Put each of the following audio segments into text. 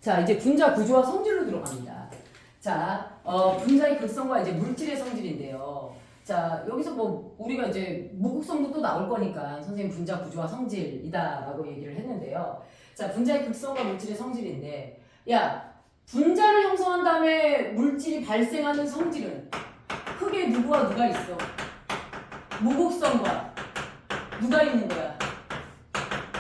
자, 이제 분자 구조와 성질로 들어갑니다. 자, 분자의 극성과 이제 물질의 성질인데요. 자, 여기서 뭐 우리가 이제 무극성도 또 나올 거니까 선생님 분자 구조와 성질이다라고 얘기를 했는데요. 자, 분자의 극성과 물질의 성질인데, 야, 분자를 형성한 다음에 물질이 발생하는 성질은 크게 누구와 누가 있어? 무극성과 누가 있는 거야?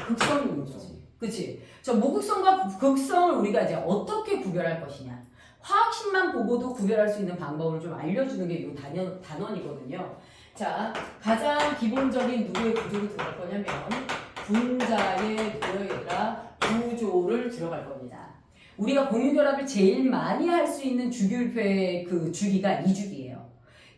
극성이 있는 거지. 그치? 저 무극성과 극성을 우리가 이제 어떻게 구별할 것이냐. 화학식만 보고도 구별할 수 있는 방법을 좀 알려주는 게 이 단원이거든요. 자, 가장 기본적인 누구의 구조로 들어갈 거냐면 분자의 얘들아 구조를 들어갈 겁니다. 우리가 공유결합을 제일 많이 할 수 있는 주기율표의 그 주기가 2주기예요.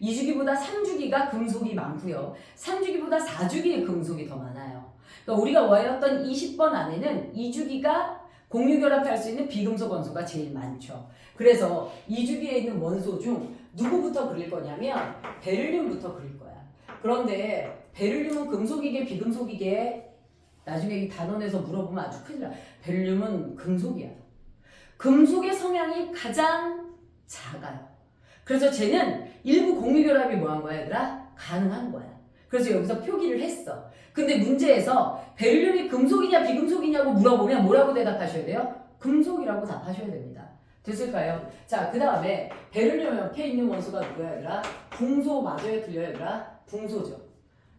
2주기보다 3주기가 금속이 많고요. 3주기보다 4주기의 금속이 더 많아요. 그러니까 우리가 외웠던 20번 안에는 2주기가 공유결합할 수 있는 비금속 원소가 제일 많죠. 그래서 2주기에 있는 원소 중 누구부터 그릴 거냐면 베릴륨부터 그릴 거야. 그런데 베릴륨은 금속이게 비금속이게 나중에 이 단원에서 물어보면 아주 큰일 나. 베릴륨은 금속이야. 금속의 성향이 가장 작아요. 그래서 쟤는 일부 공유결합이 뭐한 거야 얘들아? 가능한 거야. 그래서 여기서 표기를 했어. 근데 문제에서 베릴륨이 금속이냐 비금속이냐고 물어보면 뭐라고 대답하셔야 돼요? 금속이라고 답하셔야 됩니다. 됐을까요? 자, 그 다음에 베릴륨 옆에 있는 원소가 누구야 얘들아? 붕소 맞아요? 틀려요 얘들아? 붕소죠.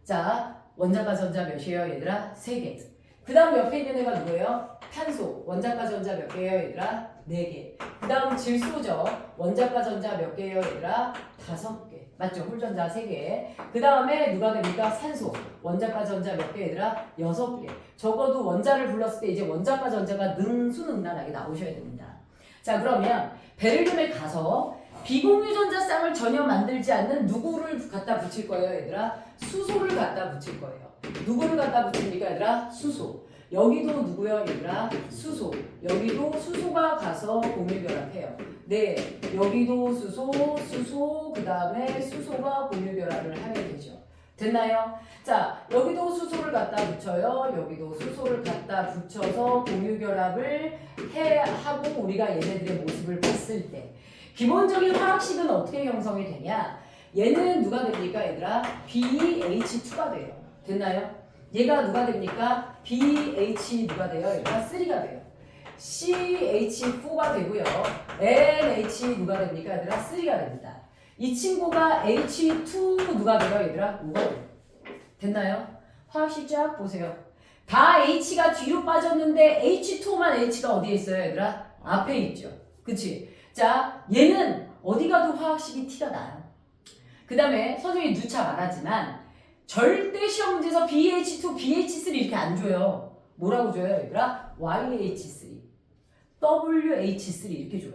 자, 원자과 전자 몇이에요 얘들아? 3개. 그 다음 옆에 있는 애가 누구예요? 탄소. 원자과 전자 몇 개예요 얘들아? 4개. 그 다음 질소죠. 원자과 전자 몇 개예요 얘들아? 5개. 맞죠? 홀전자 3개. 그 다음에 누가 됩니까? 산소. 원자과 전자 몇 개 얘들아? 6개. 적어도 원자를 불렀을 때 이제 원자과 전자가 능수능란하게 나오셔야 됩니다. 자, 그러면 베릴륨에 가서 비공유전자 쌍을 전혀 만들지 않는 누구를 갖다 붙일 거예요 얘들아? 수소를 갖다 붙일 거예요. 누구를 갖다 붙입니까 얘들아? 수소. 여기도 누구요 얘들아? 수소. 여기도 수소가 가서 공유결합해요. 네, 여기도 수소, 그 다음에 수소가 공유결합을 하게 되죠. 됐나요? 자, 여기도 수소를 갖다 붙여요. 여기도 수소를 갖다 붙여서 공유결합을 하고 우리가 얘네들의 모습을 봤을 때 기본적인 화학식은 어떻게 형성이 되냐? 얘는 누가 됩니까 얘들아? BH2가 돼요. 됐나요? 얘가 누가 됩니까? BH 누가 돼요? 얘가 3가 돼요. CH4가 되고요. NH 누가 됩니까? 얘들아 3가 됩니다. 이 친구가 H2 누가 돼요? 얘들아 5가 돼요. 됐나요? 화학식 쫙 보세요. 다 H가 뒤로 빠졌는데 H2만 H가 어디에 있어요? 얘들아 앞에 있죠. 그치? 자, 얘는 어디 가도 화학식이 티가 나요. 그 다음에 선생님이 누차 말하지만 절대 시험 문제에서 BH2, BH3 이렇게 안 줘요. 뭐라고 줘요, 얘들아? YH3, WH3 이렇게 줘요.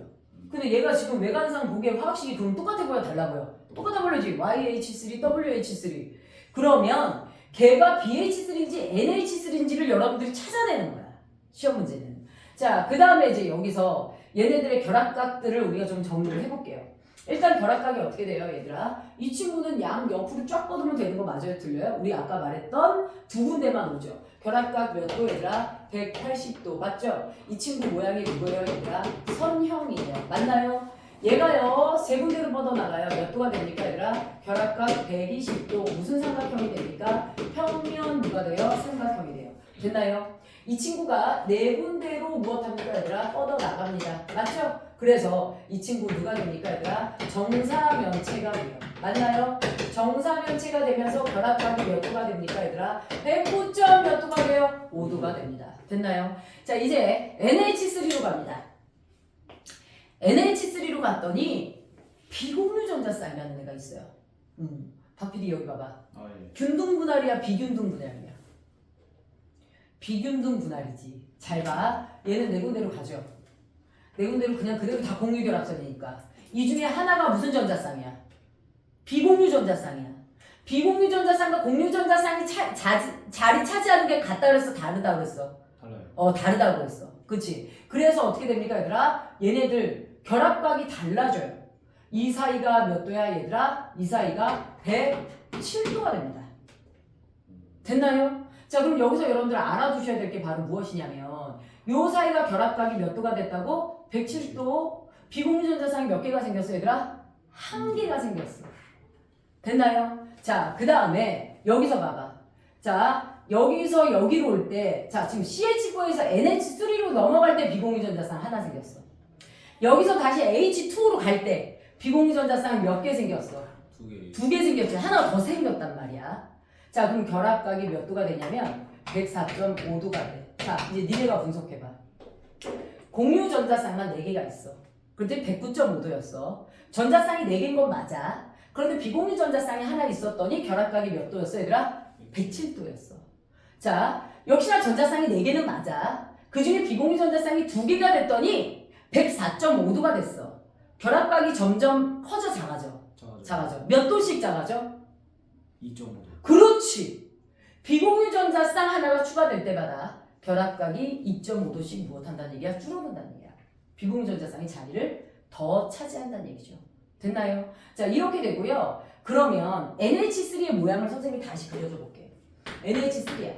근데 얘가 지금 외관상 보기에 화학식이 그럼 똑같아 보여, 달라 보여? 똑같아 보여지. YH3, WH3. 그러면 걔가 BH3인지 NH3인지를 여러분들이 찾아내는 거야. 시험 문제는. 자, 그 다음에 이제 여기서 얘네들의 결합각들을 우리가 좀 정리를 해볼게요. 일단 결합각이 어떻게 돼요 얘들아? 이 친구는 양 옆으로 쫙 뻗으면 되는 거 맞아요? 틀려요? 우리 아까 말했던 두 군데만 오죠. 결합각 몇 도 얘들아? 180도 맞죠? 이 친구 모양이 누구예요 얘들아? 선형이에요. 맞나요? 얘가요 세 군데로 뻗어나가요. 몇 도가 됩니까 얘들아? 결합각 120도. 무슨 삼각형이 됩니까? 평면 누가 돼요? 삼각형이 돼요. 됐나요? 이 친구가 네 군데로 무엇합니까 얘들아? 뻗어나갑니다. 맞죠? 그래서 이 친구 누가 됩니까 얘들아? 정사면체가 돼요. 맞나요? 정사면체가 되면서 결합각이 몇 도가 됩니까 얘들아? 109점 몇 도가 돼요? 5도가 됩니다. 됐나요? 자, 이제 NH3로 갑니다. NH3로 갔더니 비공유전자쌍이라는 애가 있어요. 박PD 여기 봐봐. 균등 분할이야 비균등 분할이야? 비균등 분할이지. 잘 봐. 얘는 네 군데로 가죠. 네 군데로 그냥 그대로 다 공유결합선이니까. 이 중에 하나가 무슨 전자쌍이야? 비공유전자쌍이야. 비공유전자쌍과 공유전자쌍이 자리 차지하는 게 같다 그랬어? 다르다 그랬어? 달라요. 다르다고 그랬어. 그치? 그래서 어떻게 됩니까 얘들아? 얘네들 결합각이 달라져요. 이 사이가 몇 도야 얘들아? 이 사이가 107도가 됩니다. 됐나요? 자, 그럼 여기서 여러분들 알아두셔야 될 게 바로 무엇이냐면 요 사이가 결합각이 몇 도가 됐다고? 107도. 비공유전자쌍이 몇 개가 생겼어 얘들아? 한 개가 생겼어. 됐나요? 자, 그 다음에 여기서 봐봐. 자, 여기서 여기로 올 때, 자, 지금 CH4에서 NH3로 넘어갈 때 비공유전자쌍 하나 생겼어. 여기서 다시 H2로 갈 때 비공유전자쌍 몇 개 생겼어? 두 개 생겼지. 하나 더 생겼단 말이야. 자, 그럼 결합각이 몇 도가 되냐면 104.5도가 돼. 자, 이제 니네가 분석해봐. 공유전자쌍만 4개가 있어. 그때 109.5도였어. 전자쌍이 4개인 건 맞아. 그런데 비공유전자쌍이 하나 있었더니 결합각이 몇 도였어 얘들아? 107도였어. 자, 역시나 전자쌍이 4개는 맞아. 그 중에 비공유전자쌍이 2개가 됐더니 104.5도가 됐어. 결합각이 점점 커져 작아져. 작아져. 몇 도씩 작아져? 2.5도. 그렇지. 비공유전자쌍 하나가 추가될 때마다 결합각이 2.5도씩 무엇한다는 얘기야? 줄어든다는 얘기야. 비공유전자쌍이 자리를 더 차지한다는 얘기죠. 됐나요? 자, 이렇게 되고요. 그러면 NH3의 모양을 선생님이 다시 그려줘 볼게요. NH3야.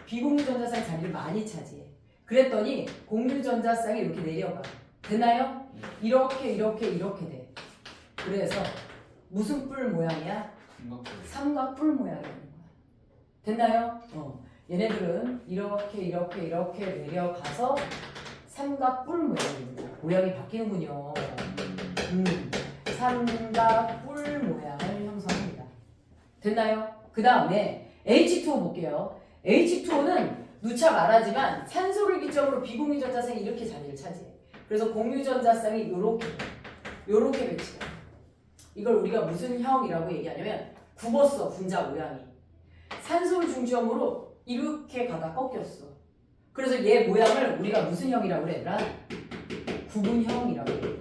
비공유전자쌍 자리를 많이 차지해. 그랬더니 공유전자쌍이 이렇게 내려가. 됐나요? 이렇게 돼. 그래서 무슨 뿔 모양이야? 삼각뿔 모양이 되는 거야. 됐나요? 얘네들은 이렇게 내려가서 삼각뿔 모양이 되는 거야. 모양이 바뀌는군요. 삼각뿔 모양을 형성합니다. 됐나요? 그 다음에 H2O 볼게요. H2O는 누차 말하지만 산소를 기점으로 비공유전자쌍이 이렇게 자리를 차지해. 그래서 공유전자쌍이 요렇게 배치가. 이걸 우리가 무슨 형이라고 얘기하냐면 굽었어. 분자 모양이. 산소를 중점으로 이렇게 가다 꺾였어. 그래서 얘 모양을 우리가 무슨 형이라고 그래 얘들아? 구분형이라고 그래.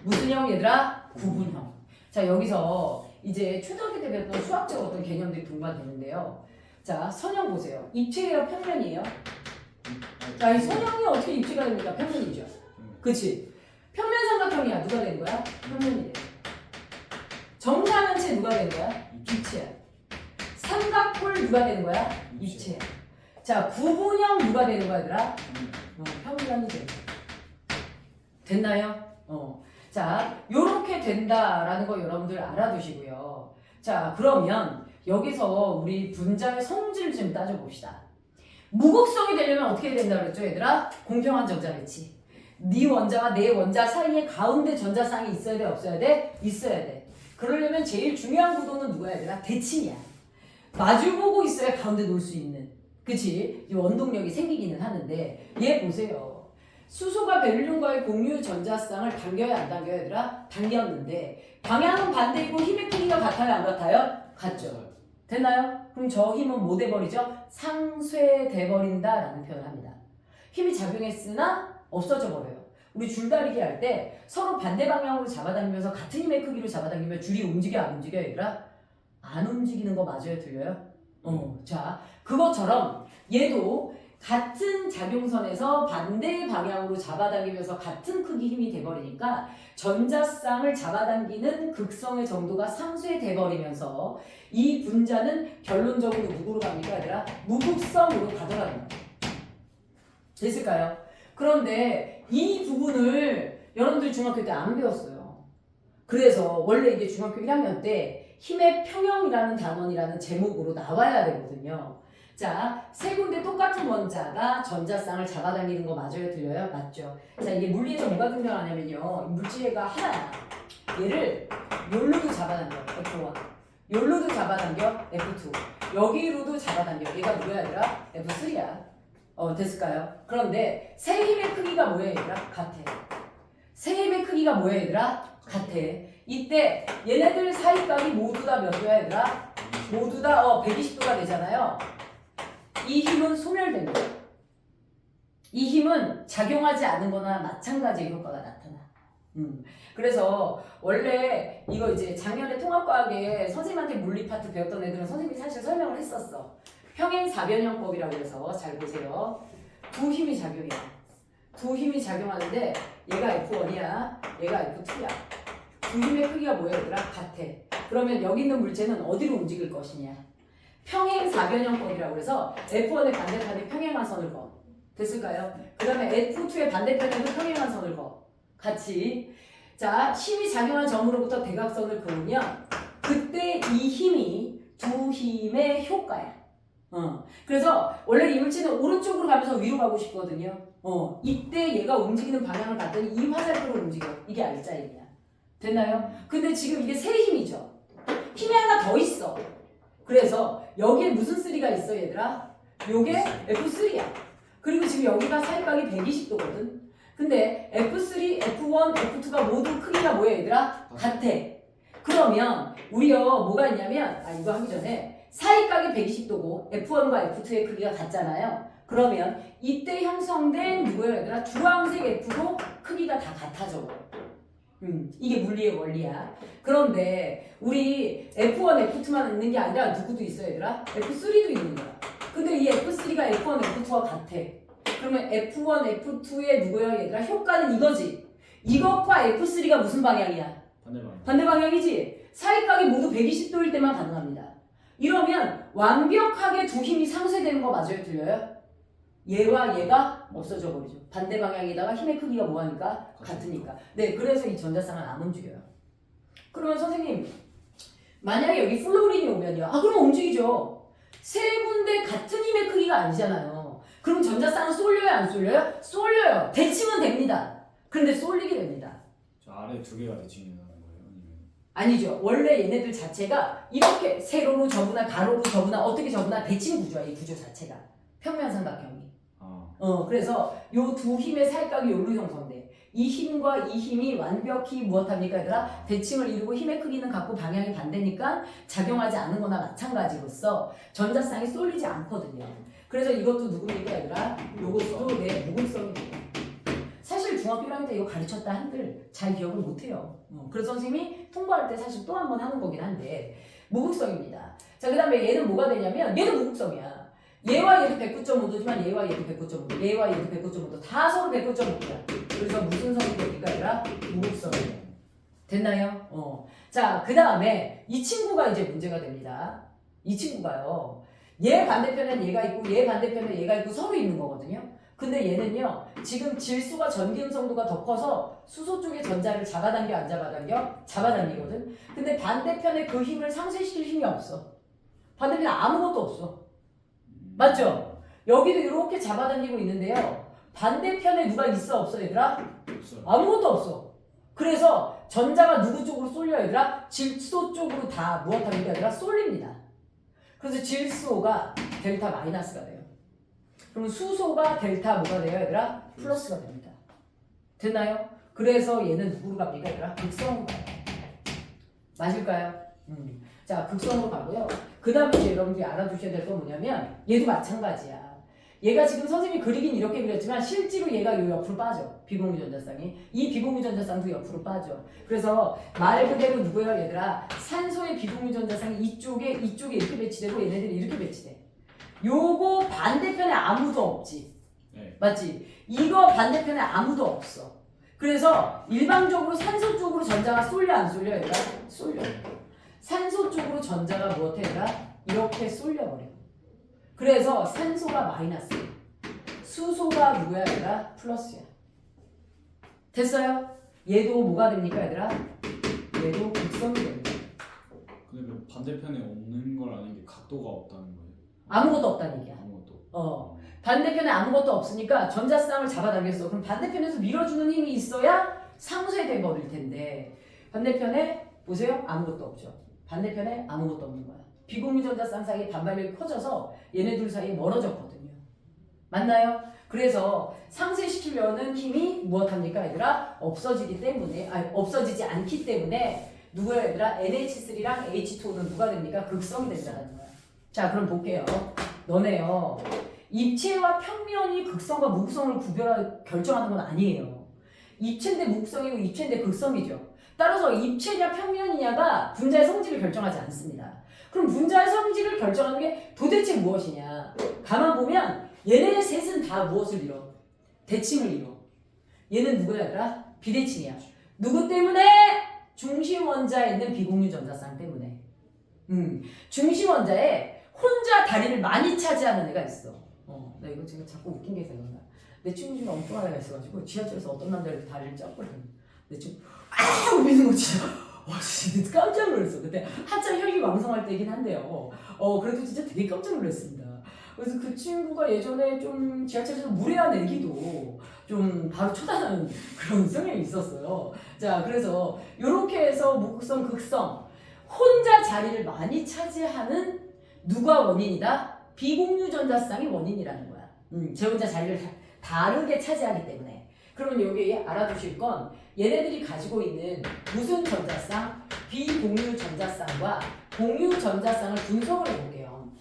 무슨 형 얘들아? 구분형. 자, 여기서 이제 초등학교 때 배웠던 수학적 어떤 개념들이 동반되는데요. 자, 선형 보세요. 입체예요? 평면이에요? 자, 이 선형이 어떻게 입체가 됩니까? 평면이죠. 그치? 평면 삼각형이야. 누가 된 거야? 평면이 돼. 정사면체 누가 된 거야? 입체야. 삼각뿔 누가 되는 거야? 입체야. 자, 구분형 누가 되는 거야, 얘들아? 평면이 돼. 됐나요? 자, 요렇게 된다라는 거 여러분들 알아두시고요. 자, 그러면 여기서 우리 분자의 성질을 좀 따져봅시다. 무극성이 되려면 어떻게 된다 그랬죠, 얘들아? 공평한 전자 배치. 네 원자와 내 원자 사이에 가운데 전자쌍이 있어야 돼, 없어야 돼? 있어야 돼. 그러려면 제일 중요한 구도는 누구야, 얘들아? 대칭이야. 마주보고 있어야 가운데 놓을 수 있는. 그치? 이 원동력이 생기기는 하는데 얘 보세요. 수소가 베릴륨과의 공유 전자쌍을 당겨야 안 당겨야 얘들아? 당겼는데 방향은 반대이고 힘의 크기가 같아요, 안 같아요? 같죠. 됐나요? 그럼 저 힘은 뭐 돼버리죠? 상쇄돼버린다라는 표현을 합니다. 힘이 작용했으나 없어져 버려요. 우리 줄다리기 할 때 서로 반대 방향으로 잡아당기면서 같은 힘의 크기로 잡아당기면 줄이 움직여 안 움직여 얘들아? 안 움직이는 거 맞아요? 들려요? 자, 그것처럼 얘도 같은 작용선에서 반대 방향으로 잡아당기면서 같은 크기 힘이 돼버리니까 전자쌍을 잡아당기는 극성의 정도가 상쇄돼버리면서 이 분자는 결론적으로 누구로 갑니까 얘들아? 무극성으로 가져가는 거예요. 됐을까요? 그런데 이 부분을 여러분들이 중학교 때 안 배웠어요. 그래서 원래 이게 중학교 1학년 때 힘의 평형이라는 단원이라는 제목으로 나와야 되거든요. 자, 세 군데 똑같은 원자가 전자쌍을 잡아당기는 거 맞아요? 들려요? 맞죠? 자, 이게 물리에서 뭐가 등장하냐면요. 물질가 하나야. 얘를 요로도 잡아당겨, F1. 요로도 잡아당겨, F2. 여기로도 잡아당겨. 얘가 누구야, 얘들아? F3야. 됐을까요? 그런데 세 힘의 크기가 뭐야, 얘들아? 같아. 세 힘의 크기가 뭐야, 얘들아? 같아. 이때 얘네들 사이값이 모두 다 몇 도야, 얘들아? 모두 다 120도가 되잖아요. 이 힘은 소멸됩니다. 이 힘은 작용하지 않은 거나 마찬가지의 효과가 나타나. 그래서 원래 이거 이제 작년에 통합과학에 선생님한테 물리 파트 배웠던 애들은 선생님이 사실 설명을 했었어. 평행사변형법이라고 해서 잘 보세요. 두 힘이 작용해. 두 힘이 작용하는데 얘가 F1이야. 얘가 F2야. 두 힘의 크기가 뭐야, 얘들아? 같아. 그러면 여기 있는 물체는 어디로 움직일 것이냐? 평행사변형법이라고 해서 F1의 반대편에 평행한 선을 그어. 됐을까요? 그 다음에 F2의 반대편에도 평행한 선을 그어. 같이. 자, 힘이 작용한 점으로부터 대각선을 그으면 그때 이 힘이 두 힘의 효과야. 그래서 원래 이물체는 오른쪽으로 가면서 위로 가고 싶거든요. 이때 얘가 움직이는 방향을 봤더니 이 화살표로 움직여. 이게 R자임이야. 됐나요? 근데 지금 이게 세 힘이죠. 힘이 하나 더 있어. 그래서 여기에 무슨 3가 있어 얘들아? 요게 F3야. 그리고 지금 여기가 사이각이 120도거든. 근데 F3, F1, F2가 모두 크기가 뭐야 얘들아? 같아. 그러면 우리요 뭐가 있냐면 이거 하기 전에 사이각이 120도고 F1과 F2의 크기가 같잖아요. 그러면 이때 형성된 누구예요 얘들아? 주황색 F도 크기가 다 같아져. 이게 물리의 원리야. 그런데 우리 F1, F2만 있는 게 아니라 누구도 있어 얘들아? F3도 있는 거야. 근데 이 F3가 F1, F2와 같아. 그러면 F1, F2의 누구야 얘들아? 효과는 이거지. 이것과 F3가 무슨 방향이야? 반대 방향이지. 사이각이 모두 120도일 때만 가능합니다. 이러면 완벽하게 두 힘이 상쇄되는 거 맞아요? 들려요? 얘와 얘가 없어져 버리죠. 반대 방향에다가 힘의 크기가 뭐하니까? 같으니까. 네, 그래서 이 전자쌍은 안 움직여요. 그러면 선생님, 만약에 여기 플로린이 오면요. 그럼 움직이죠. 세 군데 같은 힘의 크기가 아니잖아요. 그럼 전자쌍은 쏠려요? 안 쏠려요? 쏠려요. 대칭은 됩니다. 그런데 쏠리게 됩니다. 저 아래 두 개가 대칭이 나는 거예요? 아니면? 아니죠. 원래 얘네들 자체가 이렇게 세로로 접으나 가로로 접으나 어떻게 접으나 대칭 구조야. 이 구조 자체가. 평면삼각형이. 그래서 요 두 힘의 사이각이 요로 형성돼. 이 힘과 이 힘이 완벽히 무엇합니까 얘들아? 대칭을 이루고 힘의 크기는 같고 방향이 반대니까 작용하지 않은 거나 마찬가지로서 전자쌍이 쏠리지 않거든요. 그래서 이것도 누구입니까 얘들아? 요것도 내 무극성입니다. 사실 중학교 1학년 때 이거 가르쳤다 한들 잘 기억을 못해요. 그래서 선생님이 통보할 때 사실 또 한 번 하는 거긴 한데 무극성입니다. 자, 그 다음에 얘는 뭐가 되냐면 얘는 무극성이야. 얘와 얘도 109.5도지만 얘와 얘도 109.5도, 얘와 얘도 109.5도, 다 서로 109.5도야. 그래서 무슨 성이 됩니까? 아니라 무극성이에요. 됐나요? 자, 그 다음에 이 친구가 이제 문제가 됩니다. 이 친구가요. 얘 반대편엔 얘가 있고 얘 반대편에 얘가 있고 서로 있는 거거든요. 근데 얘는요. 지금 질소가 전기음성도가 더 커서 수소 쪽의 전자를 잡아당겨 안 잡아당겨? 잡아당기거든. 근데 반대편에 그 힘을 상쇄시킬 힘이 없어. 반대편에 아무것도 없어. 맞죠? 여기도 이렇게 잡아당기고 있는데요. 반대편에 누가 있어 없어 얘들아? 없어요. 아무것도 없어. 그래서 전자가 누구 쪽으로 쏠려 얘들아? 질소 쪽으로 다 무엇합니까 얘들아? 쏠립니다. 그래서 질소가 델타 마이너스가 돼요. 그럼 수소가 델타 뭐가 돼요 얘들아? 플러스가 됩니다. 됐나요? 그래서 얘는 누구로 갑니까 얘들아? 극성으로 가요. 맞을까요? 자, 극성으로 가고요. 그 다음에 이제 여러분들이 알아두셔야 될 건 뭐냐면 얘도 마찬가지야. 얘가 지금 선생님이 그리긴 이렇게 그렸지만 실제로 얘가 요 옆으로 빠져. 비공유 전자쌍이. 이 비공유 전자쌍도 옆으로 빠져. 그래서 말 그대로 누구예요 얘들아? 산소의 비공유 전자쌍이 이쪽에 이렇게 배치되고 얘네들이 이렇게 배치돼. 요거 반대편에 아무도 없지. 네. 맞지? 이거 반대편에 아무도 없어. 그래서 일방적으로 산소 쪽으로 전자가 쏠려 안 쏠려 얘들아? 쏠려. 산소 쪽으로 전자가 무엇해 얘들아? 이렇게 쏠려버려. 그래서 산소가 마이너스야. 수소가 누구야 얘들아? 플러스야. 됐어요? 얘도 뭐가 됩니까 얘들아? 얘도 극성이 됩니다. 근데 그 반대편에 없는 걸 아는 게 각도가 없다는 거예요? 아무것도 없다는 얘기야. 아무것도. 반대편에 아무것도 없으니까 전자쌍을 잡아당겼어. 그럼 반대편에서 밀어주는 힘이 있어야 상쇄돼 버릴 텐데 반대편에 보세요. 아무것도 없죠. 반대편에 아무것도 없는 거야. 비공유 전자쌍 사이에 반발력이 커져서 얘네 둘 사이에 멀어졌거든요. 맞나요? 그래서 상쇄시키려는 힘이 무엇합니까 얘들아? 없어지지 않기 때문에 누구야 얘들아? NH3랑 H2는 누가 됩니까? 극성이 된다는 거야. 자, 그럼 볼게요. 너네요. 입체와 평면이 극성과 무극성을 결정하는 건 아니에요. 입체인데 무극성이고 입체인데 극성이죠. 따라서 입체냐 평면이냐가 분자의 성질을 결정하지 않습니다. 그럼 분자의 성질을 결정하는 게 도대체 무엇이냐? 가만 보면 얘네 셋은 다 무엇을 이뤄? 대칭을 이뤄. 얘는 누구야 얘들아? 비대칭이야. 누구 때문에? 중심 원자에 있는 비공유 전자쌍 때문에. 중심 원자에 혼자 다리를 많이 차지하는 애가 있어. 나 이거 지금 자꾸 웃긴 게 생각나. 내 친구 중에 엉뚱한 애가 있어가지고 지하철에서 어떤 남자가 이렇게 다리를 쪘거든. 내 친구 아 미는 거 진짜 진짜 깜짝 놀랐어. 그때 한참 혈기 왕성할 때긴 한데요. 그래도 진짜 되게 깜짝 놀랐습니다. 그래서 그 친구가 예전에 좀 지하철에서 무례한 애기도 좀 바로 쳐다하는 그런 성향이 있었어요. 자, 그래서 이렇게 해서 무극성, 극성 혼자 자리를 많이 차지하는 누가 원인이다? 비공유 전자쌍이 원인이라는 거야. 제 혼자 자리를 다르게 차지하기 때문에. 그러면 여기 알아두실 건 얘네들이 가지고 있는 무슨 전자쌍? 비공유 전자쌍과 공유 전자쌍을 분석을 해볼게요.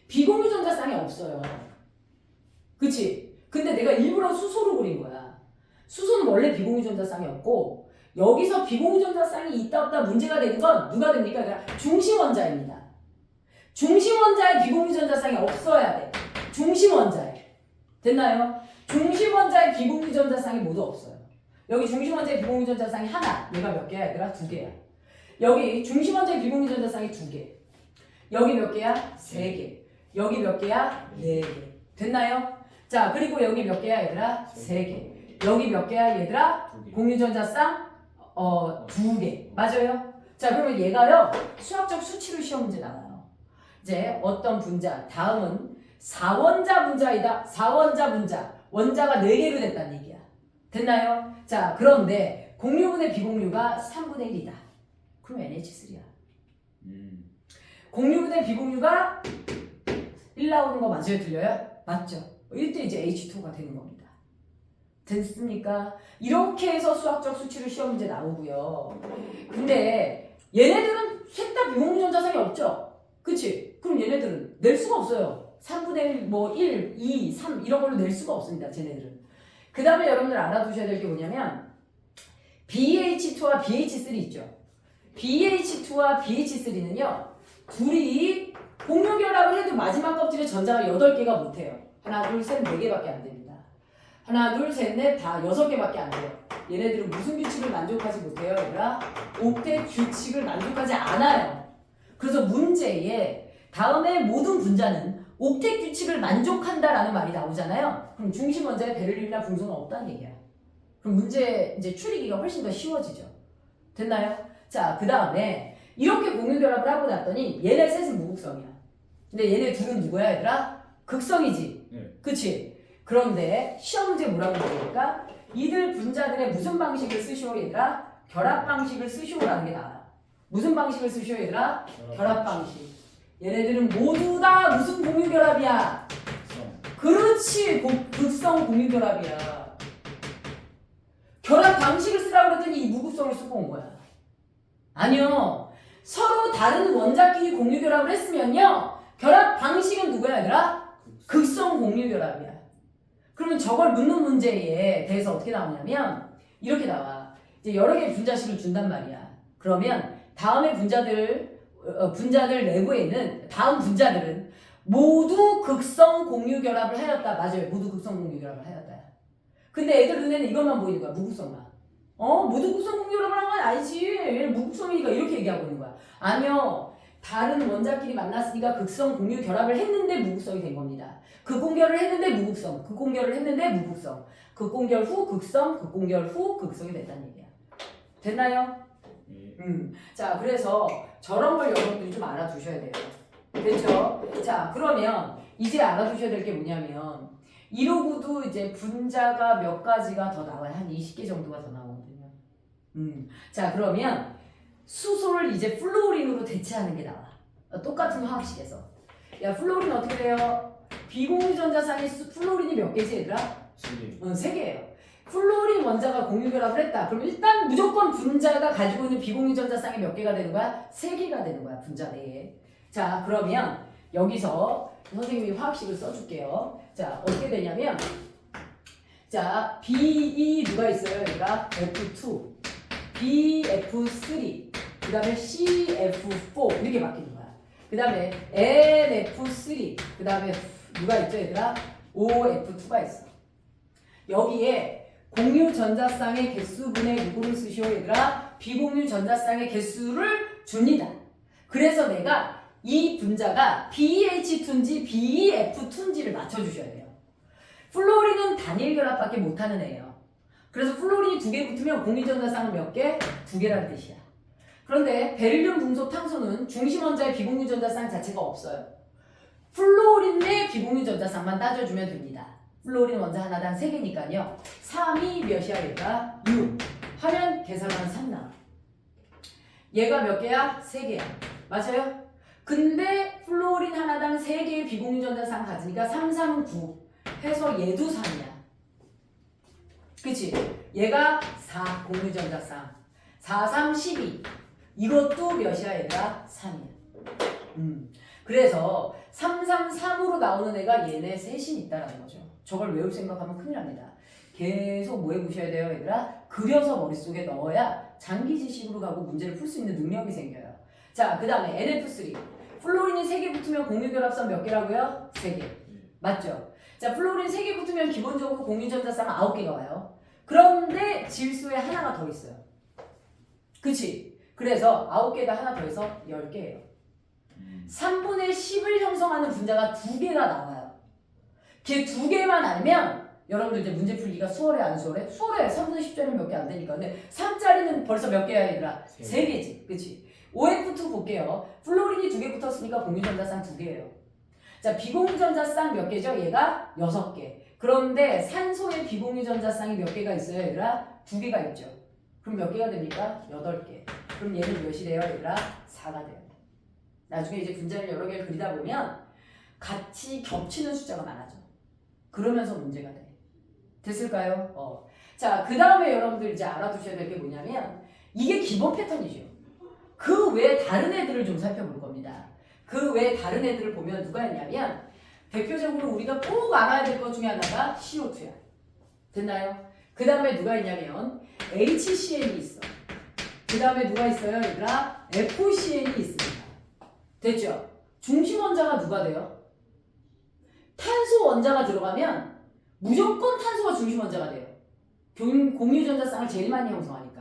비공유 전자쌍이 없어요. 그치? 근데 내가 일부러 수소로 그린 거야. 수소는 원래 비공유 전자쌍이 없고 여기서 비공유 전자쌍이 있다 없다 문제가 되는 건 누가 됩니까? 그러니까 중심원자입니다. 중심원자에 비공유 전자쌍이 없어야 돼. 중심원자에. 됐나요? 중심원자에 비공유 전자쌍이 모두 없어요. 여기 중심원자에 비공유 전자쌍이 하나. 얘가 몇 개야 얘들아? 2개야. 여기 중심원자에 비공유 전자쌍이 2개. 여기 몇 개야? 3개. 여기 몇 개야? 4개. 됐나요? 자, 그리고 여기 몇 개야 얘들아? 3개. 여기 몇 개야 얘들아? 공유전자쌍? 2개. 맞아요? 자, 그러면 얘가요 수학적 수치로 시험 문제 나와요. 이제 어떤 분자, 다음은 4원자 분자이다. 4원자 분자. 원자가 4개로 됐다는 얘기야. 됐나요? 자, 그런데 공유분의 비공유가 3분의 1이다. 그럼 NH3야. 공유분의 비공유가 1 나오는 거 맞아요? 틀려요? 맞죠? 이때 이제 H2가 되는 겁니다. 됐습니까? 이렇게 해서 수학적 수치로 시험 문제 나오고요. 근데 얘네들은 셋 다 비공유 전자쌍이 없죠? 그치? 그럼 얘네들은 낼 수가 없어요. 3분의 1, 뭐 1, 2, 3 이런 걸로 낼 수가 없습니다. 쟤네들은. 그 다음에 여러분들 알아두셔야 될 게 뭐냐면 BH2와 BH3 있죠? BH2와 BH3는요 둘이 공유 결합을 해도 마지막 껍질에 전자가 8개가 못해요. 하나, 둘, 셋, 4개밖에 안 됩니다. 하나, 둘, 셋, 넷, 다 6개밖에 안 돼요. 얘네들은 무슨 규칙을 만족하지 못해요? 얘들아? 옥텟 규칙을 만족하지 않아요. 그래서 문제에 다음에 모든 분자는 옥텟 규칙을 만족한다라는 말이 나오잖아요. 그럼 중심 원자에 베를린이나 붕소는 없다는 얘기야. 그럼 문제 이제 추리기가 훨씬 더 쉬워지죠. 됐나요? 자, 그 다음에 이렇게 공유 결합을 하고 났더니 얘네 셋은 무극성이야. 근데 얘네 둘은 누구야 얘들아? 극성이지. 네. 그치? 그런데 시험 문제 뭐라고 그러니까 이들 분자들의 무슨 방식을 쓰시오 얘들아? 결합 방식을 쓰시오라는 게 나와요. 무슨 방식을 쓰시오 얘들아? 결합 방식. 얘네들은 모두 다 무슨 공유 결합이야? 그렇지. 극성 공유 결합이야. 결합 방식을 쓰라고 그랬더니 이 무극성을 쓰고 온 거야. 아니요. 서로 다른 원자끼리 공유 결합을 했으면요. 결합 방식은 누구야 얘들아? 극성 공유 결합이야. 그러면 저걸 묻는 문제에 대해서 어떻게 나오냐면 이렇게 나와. 이제 여러 개의 분자식을 준단 말이야. 그러면 다음에 분자들 내부에 있는 다음 분자들은 모두 극성 공유 결합을 하였다. 맞아요. 모두 극성 공유 결합을 하였다. 근데 애들 눈에는 이것만 보이는 거야. 무극성만. 모두 극성 공유 결합을 한 건 아니지. 얘는 무극성이니까 이렇게 얘기하고 있는 거야. 아니요. 다른 원자끼리 만났으니까 극성 공유 결합을 했는데 무극성이 된 겁니다. 극공결을 했는데 무극성, 극공결을 했는데 무극성, 극공결 후 극성, 극공결 후 극성이 됐다는 얘기야. 됐나요? 자, 그래서 저런 걸 여러분들이 좀 알아두셔야 돼요. 됐죠? 자, 그러면 이제 알아두셔야 될 게 뭐냐면 이러고도 이제 분자가 몇 가지가 더 나와요. 한 20개 정도가 더 나오거든요. 자, 그러면 수소를 이제 플로린으로 대체하는 게 나와. 똑같은 화학식에서. 야, 플로린 어떻게 돼요? 비공유 전자쌍이 플로린이 몇 개지 얘들아? 3개. 3개예요. 플로린 원자가 공유 결합을 했다. 그럼 일단 무조건 분자가 가지고 있는 비공유 전자쌍이 몇 개가 되는 거야? 3개가 되는 거야. 분자 내에. 자, 그러면 여기서 선생님이 화학식을 써줄게요. 자, 어떻게 되냐면 자, B2 누가 있어요? 얘가 F2, BF3, 그 다음에 CF4 이렇게 바뀌는 거야. 그 다음에 NF3, 그 다음에 누가 있죠 얘들아? OF2가 있어. 여기에 공유 전자쌍의 개수분의 누구를 쓰시오 얘들아? 비공유 전자쌍의 개수를 줍니다. 그래서 내가 이 분자가 BH2인지 BF2인지를 맞춰주셔야 돼요. 플로린은 단일 결합밖에 못하는 애예요. 그래서 플로린이 2개 붙으면 공유전자쌍은 몇 개? 2개라는 뜻이야. 그런데 베릴륨, 금속, 탄소는 중심 원자의 비공유전자쌍 자체가 없어요. 플로린 내 비공유전자쌍만 따져주면 됩니다. 플로린 원자 하나당 3개니까요. 3이 몇이야 얘가? 6 하면 계산하면 3 나와. 얘가 몇 개야? 3개야. 맞아요? 근데 플로린 하나당 3개의 비공유전자쌍 가지니까 3, 3, 9 해서 얘도 3이야. 그치? 얘가 4 공유전자쌍 4, 3, 12 이것도 몇이야 얘가? 3이야. 그래서 3, 3, 3으로 나오는 애가 얘네 셋이 있다라는 거죠. 저걸 외울 생각하면 큰일 납니다. 계속 뭐 해보셔야 돼요 얘들아? 그려서 머릿속에 넣어야 장기 지식으로 가고 문제를 풀 수 있는 능력이 생겨요. 자, 그 다음에 NF3 플로린이 3개 붙으면 공유결합선 몇 개라고요? 3개. 맞죠? 자, 플로린 3개 붙으면 기본적으로 공유전자쌍 9개가 와요. 그런데 질소에 하나가 더 있어요. 그치? 그래서 9개에다 하나 더 해서 10개예요. 3분의 10을 형성하는 분자가 2개가 나와요. 걔 2개만 알면 여러분들 이제 문제 풀기가 수월해 안 수월해? 수월해. 3분의 10짜리는 몇 개 안 되니까. 근데 3짜리는 벌써 몇 개야 얘들아? 3개지. 그치? OF2 볼게요. 플로린이 2개 붙었으니까 공유전자쌍 2개예요. 자, 비공유전자쌍 몇 개죠? 얘가 6개. 그런데 산소의 비공유전자쌍이 몇 개가 있어요 얘들아? 2개가 있죠. 그럼 몇 개가 됩니까? 8개. 그럼 얘는 몇이 돼요 얘들아? 4가 돼요. 나중에 이제 분자를 여러 개를 그리다 보면 같이 겹치는 숫자가 많아져. 그러면서 문제가 돼. 됐을까요? 자, 그 다음에 여러분들 이제 알아두셔야 될 게 뭐냐면 이게 기본 패턴이죠. 그 외에 다른 애들을 좀 살펴볼 겁니다. 그 외에 다른 애들을 보면 누가 있냐면 대표적으로 우리가 꼭 알아야 될 것 중에 하나가 CO2야. 됐나요? 그 다음에 누가 있냐면 HCN이 있어. 그 다음에 누가 있어요 얘들아? FCN이 있습니다. 됐죠? 중심 원자가 누가 돼요? 탄소 원자가 들어가면 무조건 탄소가 중심 원자가 돼요. 공유전자쌍을 제일 많이 형성하니까.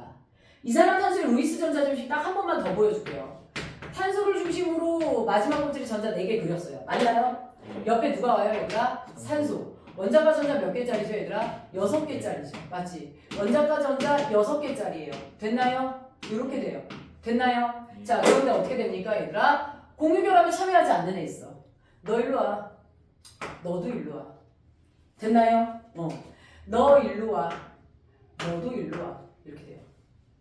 이산화탄소의 루이스 전자점식 딱 한 번만 더 보여줄게요. 탄소를 중심으로 마지막 곱들이 전자 4개 그렸어요. 맞나요? 옆에 누가 와요 얘들아? 산소. 원자과 전자 몇 개짜리죠 얘들아? 6개짜리죠. 맞지? 원자과 전자 6개짜리예요. 됐나요? 이렇게 돼요. 됐나요? 자, 그런데 어떻게 됩니까 얘들아? 공유결합에 참여하지 않는 애 있어. 너 일로 와. 너도 일로 와. 됐나요? 너 일로 와. 너도 일로 와. 이렇게 돼요.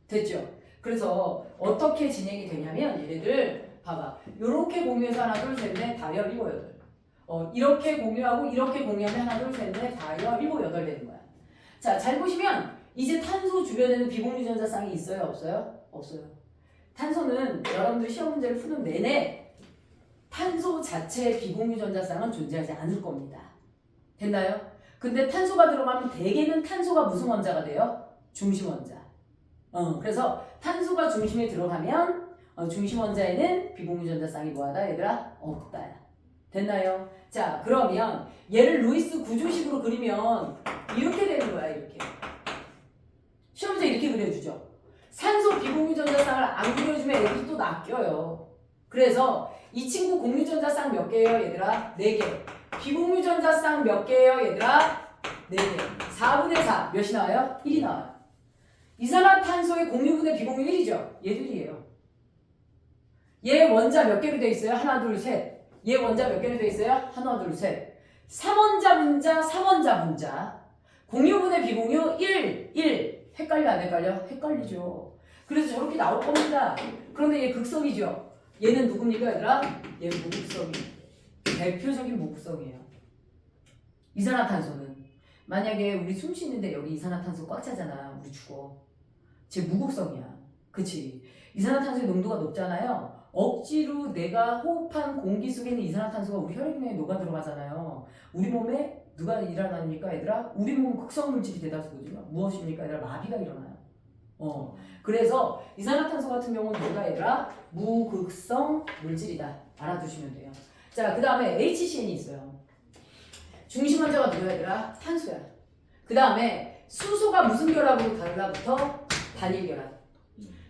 됐죠? 그래서 어떻게 진행이 되냐면 얘네들 봐봐. 이렇게 공유해서 하나 둘 셋 넷 다여 7, 8. 이렇게 공유하고 이렇게 공유하면 하나 둘 셋 넷 다여 7, 8 되는 거야. 자, 잘 보시면 이제 탄소 주변에는 비공유전자쌍이 있어요? 없어요? 없어요. 탄소는 여러분들 시험 문제를 푸는 내내 탄소 자체의 비공유전자쌍은 존재하지 않을 겁니다. 됐나요? 근데 탄소가 들어가면 대개는 탄소가 무슨 원자가 돼요? 중심 원자. 그래서 탄소가 중심에 들어가면 중심 원자에는 비공유전자쌍이 뭐하다 얘들아? 없다야. 됐나요? 자, 그러면 얘를 루이스 구조식으로 그리면 이렇게 되는 거야. 이렇게 시험 문제 이렇게 그려주죠. 산소 비공유전자쌍을 안 그려주면 애들이 또 낚여요. 그래서 이 친구 공유전자쌍 몇 개예요 얘들아? 4개. 비공유전자쌍 몇 개예요 얘들아? 4개. 4분의 4 몇이 나와요? 1이 나와요. 이산화탄소의 공유분의 비공유 1이죠? 얘들이에요. 얘 원자 몇 개로 돼 있어요? 하나 둘 셋. 얘 원자 몇 개로 돼 있어요? 하나 둘 셋. 3원자 분자 3원자 분자. 공유분의 비공유 1 1. 헷갈려 안 헷갈려? 헷갈리죠. 그래서 저렇게 나올 겁니다. 그런데 얘 극성이죠. 얘는 누굽니까 얘들아? 얘 무극성이. 대표적인 무극성이에요. 이산화탄소는 만약에 우리 숨 쉬는데 여기 이산화탄소 꽉 차잖아. 우리 죽어. 쟤 무극성이야. 그치? 이산화탄소의 농도가 높잖아요. 억지로 내가 호흡한 공기 속에 있는 이산화탄소가 우리 혈액내에 녹아 들어가잖아요. 우리 몸에 누가 일어납니까 얘들아? 우리 몸은 극성 물질이 대다수거든요. 무엇입니까 얘들아? 마비가 일어나요. 그래서 이산화탄소 같은 경우는 뭐가 얘들아? 무극성 물질이다. 알아두시면 돼요. 자, 그 다음에 HCN이 있어요. 중심 원자가 누구야 얘들아? 탄소야. 그 다음에 수소가 무슨 결합으로 달라붙어? 단일 결합.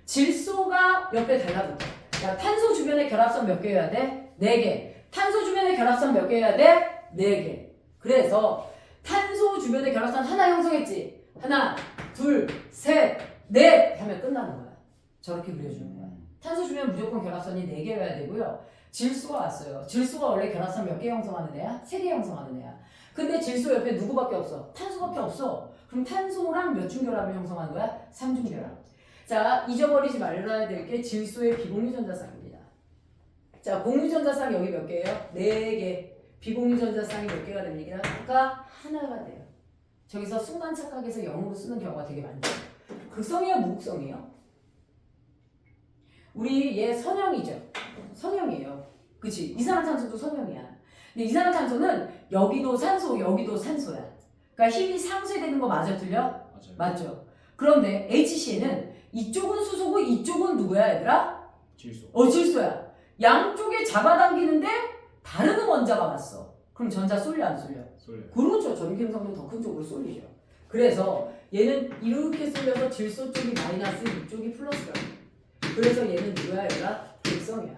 질소가 옆에 달라붙어. 야, 탄소 주변에 결합선 몇 개여야 돼? 4개. 탄소 주변에 결합선 몇 개여야 돼? 4개. 그래서 탄소 주변에 결합선 하나 형성했지. 하나, 둘, 셋, 넷 하면 끝나는 거야. 저렇게 그려주는 거야. 탄소 주변 무조건 결합선이 4개여야 되고요. 질소가 왔어요. 질소가 원래 결합선 몇 개 형성하는 애야? 3개 형성하는 애야. 근데 질소 옆에 누구밖에 없어? 탄소밖에 없어. 그럼 탄소랑 몇 중 결합을 형성하는 거야? 3중 결합. 자, 잊어버리지 말아야 될 게 질소의 비공유전자쌍입니다. 자, 공유전자쌍 여기 몇 개예요? 4개. 비공유전자쌍이 몇 개가 됩니까? 아까 하나가 돼요. 저기서 순간 착각해서 0으로 쓰는 경우가 되게 많죠. 극성이에요? 무극성이에요? 우리 얘 선형이죠. 선형이에요. 그치? 이산화탄소도 선형이야. 근데 이산화탄소는 여기도 산소, 여기도 산소야. 그러니까 힘이 상쇄되는 거 맞아, 틀려? 맞아요. 맞죠. 그런데 HCl은 이쪽은 수소고 이쪽은 누구야, 얘들아? 질소. 질소야. 양쪽에 잡아당기는데 다른 원자가 왔어. 그럼 전자 쏠려, 안 쏠려? 쏠려요. 그렇죠. 전기음성도 더 큰 쪽으로 쏠리죠. 그래서 얘는 이렇게 쏠려서 질소 쪽이 마이너스, 이쪽이 플러스가 돼. 그래서 얘는 누구야, 얘들아? 극성이야.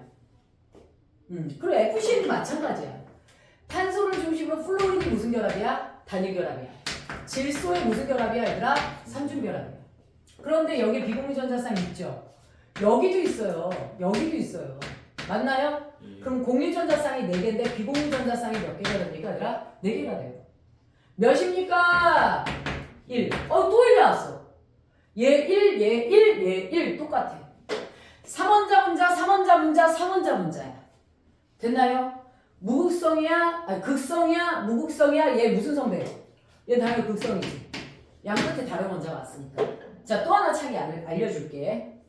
그리고 FCN도 마찬가지야. 탄소를 중심으로 플로린이 무슨 결합이야? 단일 결합이야. 질소의 무슨 결합이야, 얘들아? 3중 결합이야. 그런데 여기 비공유전자쌍 있죠? 여기도 있어요. 여기도 있어요. 맞나요? 예. 그럼 공유전자쌍이 4개인데 비공유전자쌍이 몇 개가 됩니까, 얘들아? 4개가 돼요. 몇입니까? 1. 또 1 나왔어. 얘 1, 얘 1, 얘 1 똑같아. 3원자 분자, 3원자 분자, 3원자 분자야. 됐나요? 무극성이야? 아니 극성이야? 무극성이야? 얘 무슨 성배? 얘 당연히 극성이지. 양 끝에 다른 원자가 왔으니까. 자, 또 하나 차기 알려줄게.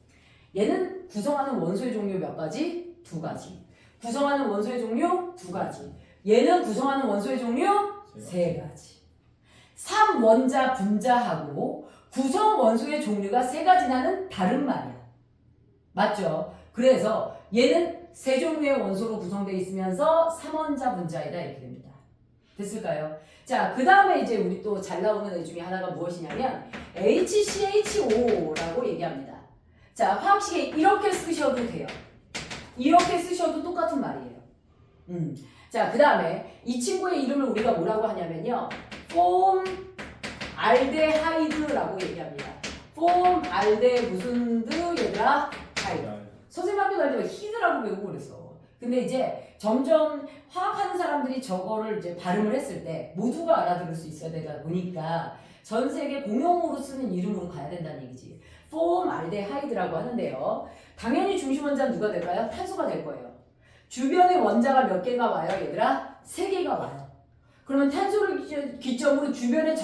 얘는 구성하는 원소의 종류 몇 가지? 2가지. 구성하는 원소의 종류 2가지. 얘는 구성하는 원소의 종류 3가지. 3원자 분자하고 구성 원소의 종류가 3가지나는 다른 말이야. 맞죠? 그래서 얘는 3종류의 원소로 구성되어 있으면서 3원자 분자이다 이렇게 됩니다. 됐을까요? 자, 그 다음에 이제 우리 또 잘 나오는 애 중에 하나가 무엇이냐면 HCHO라고 얘기합니다. 자, 화학식에 이렇게 쓰셔도 돼요. 이렇게 쓰셔도 똑같은 말이에요. 자, 그 다음에 이 친구의 이름을 우리가 뭐라고 하냐면요. 폼알데하이드라고 얘기합니다. 폼알데 무슨 드 얘들아? 하이드. 선생님 학교 다닐 때 히드라고 배우고 그랬어. 근데 이제 점점 화학하는 사람들이 저거를 이제 발음을 했을 때 모두가 알아들을 수 있어야 되다 보니까 전 세계 공용으로 쓰는 이름으로 가야 된다는 얘기지. 폼알데하이드라고 하는데요. 당연히 중심 원자는 누가 될까요? 탄소가 될 거예요. 주변에 원자가 몇 개가 와요, 얘들아? 3개가 와요. 그러면 탄소를 기점으로 주변에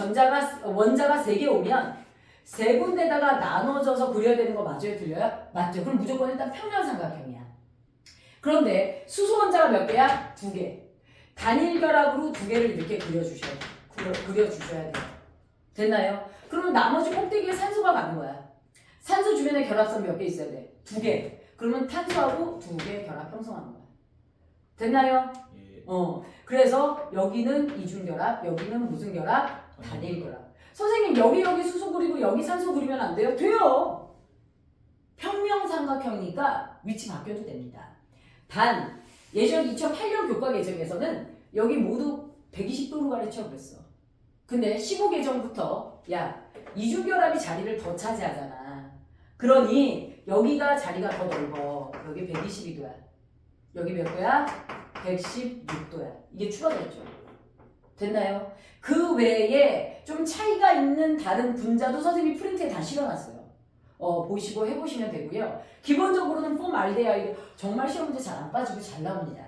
원자가 3개 오면 3군데다가 나눠져서 그려야 되는 거 맞아요, 틀려요? 맞죠? 그럼 무조건 일단 평면삼각형이야. 그런데 수소 원자가 몇 개야? 2개. 단일 결합으로 2개를 이렇게 그려주셔야 돼요. 됐나요? 그러면 나머지 꼭대기에 산소가 가는 거야. 산소 주변에 결합선 몇 개 있어야 돼? 2개. 그러면 탄소하고 2개 결합 형성하는 거야. 됐나요? 예. 그래서 여기는 이중결합, 여기는 무슨 결합? 단일 결합. 선생님 여기 수소 그리고 여기 산소 그리면 안 돼요? 돼요. 평면삼각형이니까 위치 바뀌어도 됩니다. 단 예전 2008년 교과 개정에서는 여기 모두 120도로 가르쳐 그랬어. 근데 15 개정부터 야 이중결합이 자리를 더 차지하잖아. 그러니 여기가 자리가 더 넓어. 여기 122도야. 여기 몇 도야? 116도야. 이게 추가됐죠. 됐나요? 그 외에 좀 차이가 있는 다른 분자도 선생님이 프린트에 다 실어놨어요. 보시고 해보시면 되고요. 기본적으로는 폼알데하이드 정말 시험 문제 잘 안 빠지고 잘 나옵니다.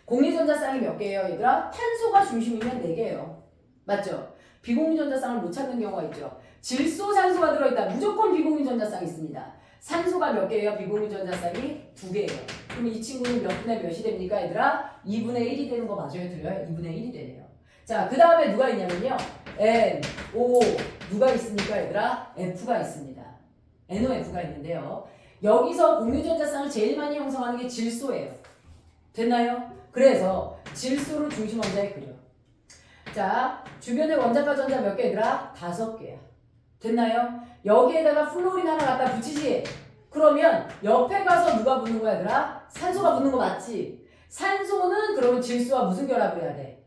공유전자쌍이 몇 개예요, 얘들아? 탄소가 중심이면 4개예요. 맞죠? 비공유전자쌍을 못 찾는 경우가 있죠. 질소, 산소가 들어있다. 무조건 비공유전자쌍이 있습니다. 산소가 몇 개예요? 비공유전자쌍이 2개예요. 그럼 이 친구는 몇 분의 몇이 됩니까, 얘들아? 2분의 1이 되는 거 맞아요, 들려요? 2분의 1이 되네요. 자, 그 다음에 누가 있냐면요. N, O, 누가 있습니까, 얘들아? F가 있습니다. NOF가 있는데요. 여기서 공유전자쌍을 제일 많이 형성하는 게 질소예요. 됐나요? 그래서 질소를 중심 원자에 그려. 자, 주변에 원자과 전자 몇 개, 얘들아? 5개야. 됐나요? 여기에다가 플로린 하나 갖다 붙이지? 그러면 옆에 가서 누가 붙는 거야, 얘들아? 산소가 붙는 거 맞지? 산소는 그러면 질소와 무슨 결합을 해야 돼?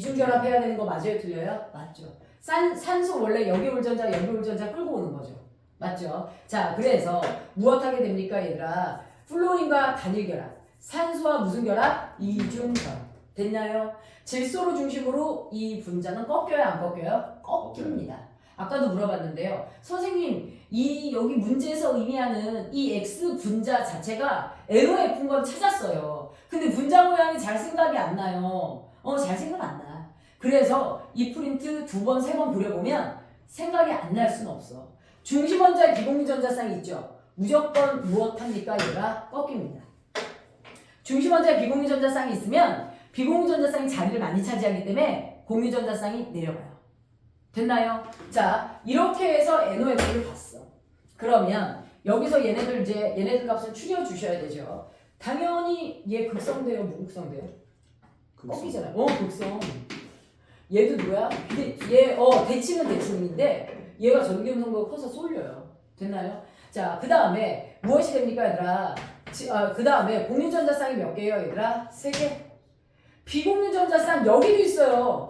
이중결합 해야 되는 거 맞아요? 틀려요? 맞죠. 산소 원래 여기울전자 여기울전자 끌고 오는 거죠. 맞죠? 자, 그래서 무엇 하게 됩니까 얘들아? 플로린과 단일결합. 산소와 무슨 결합? 이중결합. 됐나요? 질소로 중심으로 이 분자는 꺾여요? 안 꺾여요? 꺾입니다. 아까도 물어봤는데요. 선생님, 이 여기 문제에서 의미하는 이 X 분자 자체가 NOF인 건 찾았어요. 근데 분자 모양이 잘 생각이 안 나요. 잘 생각 안 나. 그래서 이 프린트 2번, 3번 그려보면 생각이 안 날 수는 없어. 중심원자의 비공유전자쌍이 있죠. 무조건 무엇합니까? 얘가 꺾입니다. 중심원자의 비공유전자쌍이 있으면 비공유전자쌍이 자리를 많이 차지하기 때문에 공유전자쌍이 내려가요. 됐나요? 자, 이렇게 해서 NOF를 봤어. 그러면 여기서 얘네들 값을 추려 주셔야 되죠. 당연히 얘 극성돼요, 무극성돼요? 꺾이잖아요. 극성. 얘도 누구야? 근데 얘 대칭은 대칭인데 얘가 전기음성도가 커서 쏠려요. 됐나요? 자, 그 다음에 무엇이 됩니까, 얘들아? 그 다음에 공유전자쌍이 몇 개예요, 얘들아? 3개. 비공유전자쌍 여기도 있어요.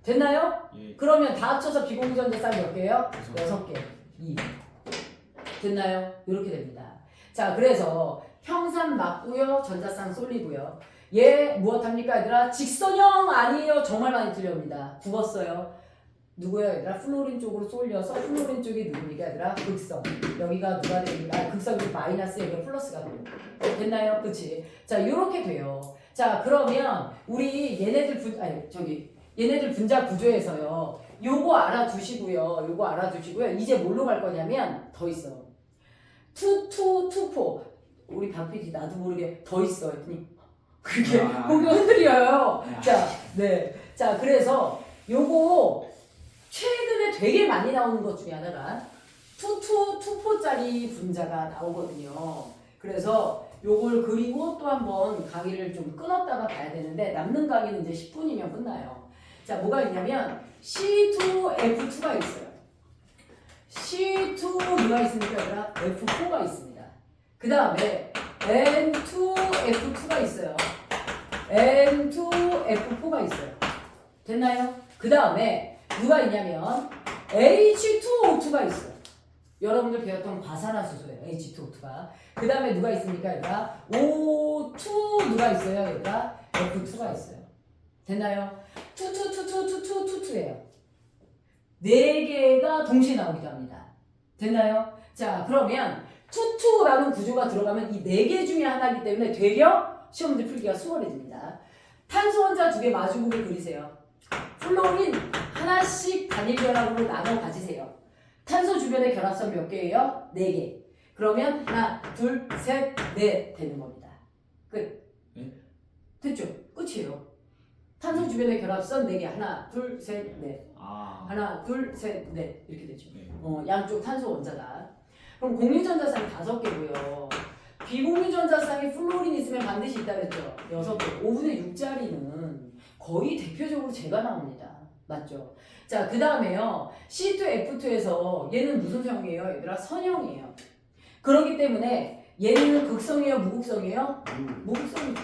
됐나요? 예. 그러면 다 합쳐서 비공유전자쌍 몇 개예요? 6개. 2. 됐나요? 이렇게 됩니다. 자, 그래서 형산 맞고요, 전자쌍 쏠리고요. 얘 무엇합니까, 얘들아? 직선형 아니에요. 정말 많이 틀립니다. 굽었어요. 누구예요, 얘들아? 플로린 쪽으로 쏠려서 플로린 쪽이 누굽니까, 얘들아? 극성. 여기가 누가 됩니까? 극성이 마이너스, 여기가 플러스가 돼요. 됐나요? 그치? 자, 이렇게 돼요. 자, 그러면 우리 얘네들 분자 구조에서요. 요거 알아두시고요. 이제 뭘로 갈 거냐면 더 있어. 2, 4. 우리 박 PD 나도 모르게 더 있어. 했더니 그게 고개 흔들려요. 자, 네. 자, 그래서 요거 최근에 되게 많이 나오는 것 중에 하나가 2,4짜리 분자가 나오거든요. 그래서 요걸 그리고 또 한번 강의를 좀 끊었다가 봐야 되는데 남는 강의는 이제 10분이면 끝나요. 자, 뭐가 있냐면 C2F2가 있어요. C2가 있으니까 얘들아 F4가 있습니다. 그 다음에 N2F2가 있어요. N2F4가 있어요. 됐나요? 그 다음에 누가 있냐면 H2O2가 있어요. 여러분들 배웠던 과산화수소예요. H2O2가. 그 다음에 누가 있습니까, 얘들아? O2 누가 있어요, 얘들아? F2가 있어요. 됐나요? 2예요. 4개가 동시에 나오기도 합니다. 됐나요? 자, 그러면 2라는 구조가 들어가면 이 4개 중에 하나이기 때문에 되려 시험문제 풀기가 수월해집니다. 탄소 원자 2개 마주보기 그리세요. 플로린 하나씩 단일 결합으로 나눠 가지세요. 탄소 주변의 결합선 몇 개예요? 4개. 그러면 하나, 둘, 셋, 넷 되는 겁니다. 끝. 네? 됐죠? 끝이에요. 탄소 주변의 결합선 4개. 하나, 둘, 셋, 넷. 하나, 둘, 셋, 넷. 이렇게 되죠. 네. 양쪽 탄소 원자다. 그럼 공유전자쌍이 5개고요. 비공유전자쌍이 플로린 있으면 반드시 있다 그랬죠? 6개. 5분의 6짜리는 거의 대표적으로 제가 나옵니다. 맞죠? 자, 그 다음에요. C2F2에서 얘는 무슨 형이에요? 얘들아, 선형이에요. 그렇기 때문에 얘는 극성이에요? 무극성이에요? 무극성이죠.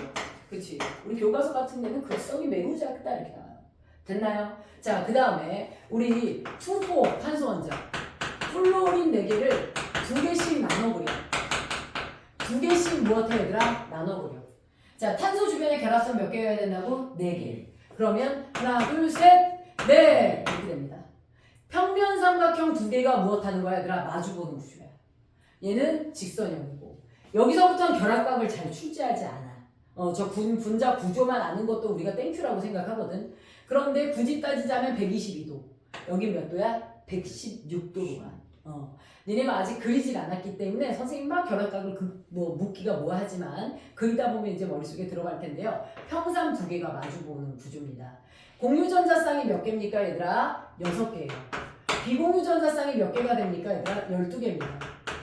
그치? 우리 교과서 같은 데는 극성이 매우 작다 이렇게 나와요. 됐나요? 자, 그 다음에 우리 2,4 탄소 원자 플로린 4개를 2개씩 나눠버려. 2개씩 무엇해 얘들아? 나눠버려. 자, 탄소 주변에 결합선 몇 개여야 된다고? 4개. 그러면 하나, 둘, 셋, 넷 이렇게 됩니다. 평면 삼각형 2개가 무엇하는 거야 얘들아? 마주보는 구조야. 얘는 직선형이고 여기서부터는 결합각을 잘 출제하지 않아. 저 분자 구조만 아는 것도 우리가 땡큐라고 생각하거든. 그런데 굳이 따지자면 122도. 여기 몇 도야? 116도가. 니네가 아직 그리질 않았기 때문에 선생님 막 결합각을 묻기가 뭐하지만 그리다 보면 이제 머릿속에 들어갈 텐데요. 평상 2개가 마주보는 구조입니다. 공유전자쌍이 몇 개입니까 얘들아? 6개예요. 비공유전자쌍이 몇 개가 됩니까 얘들아? 12개입니다.